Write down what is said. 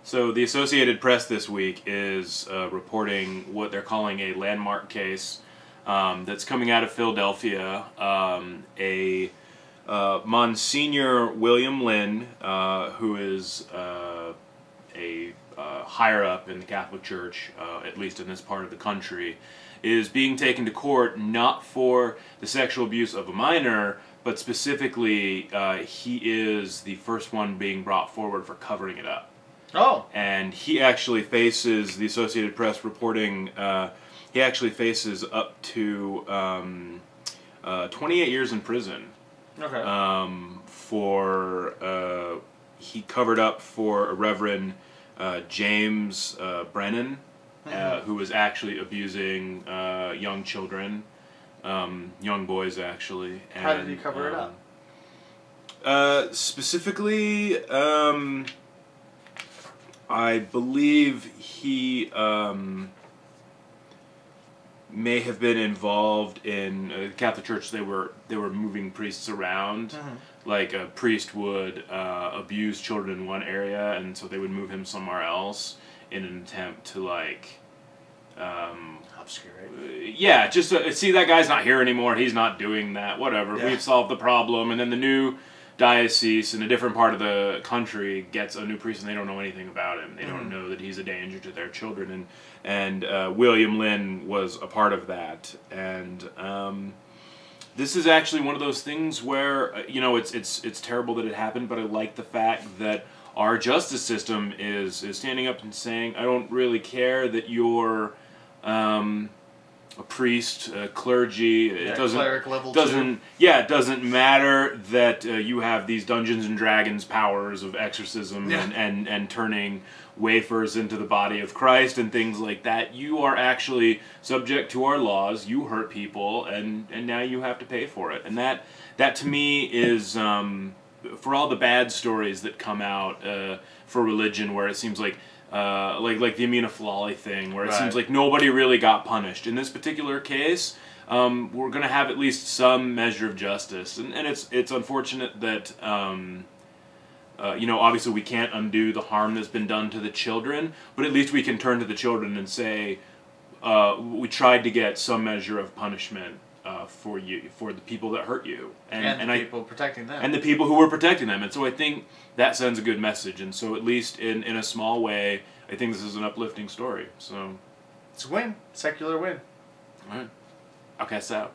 So the Associated Press this week is reporting what they're calling a landmark case that's coming out of Philadelphia. Monsignor William Lynn, who is a higher up in the Catholic Church, at least in this part of the country, is being taken to court not for the sexual abuse of a minor, but specifically he is the first one being brought forward for covering it up. Oh. And he actually faces, the Associated Press reporting, he actually faces up to 28 years in prison. Okay. He covered up for a Reverend James Brennan, who was actually abusing young children, young boys actually. And, how did he cover it up? Specifically, I believe he may have been involved in the Catholic Church. They were moving priests around. Like a priest would abuse children in one area, and so they would move him somewhere else in an attempt to like obscure it. Yeah, just see that guy's not here anymore. He's not doing that. Whatever. Yeah. We've solved the problem, and then the new diocese in a different part of the country gets a new priest and they don't know anything about him. They don't know that he's a danger to their children, and William Lynn was a part of that. And this is actually one of those things where it's terrible that it happened, but I like the fact that our justice system is standing up and saying, I don't really care that you're a priest, a clergy. It doesn't matter that you have these Dungeons and Dragons powers of exorcism and turning wafers into the body of Christ and things like that. You are actually subject to our laws. You hurt people, and now you have to pay for it. And that to me is for all the bad stories that come out for religion, where it seems like the Immunoflawley thing, where it seems like nobody really got punished. In this particular case, we're going to have at least some measure of justice, and it's unfortunate that obviously we can't undo the harm that's been done to the children, but at least we can turn to the children and say we tried to get some measure of punishment for the people that hurt you, and the people protecting them, and the people who were protecting them. And so I think that sends a good message. And so at least in a small way, I think this is an uplifting story. So it's a win, secular win. All right, I'll cast out.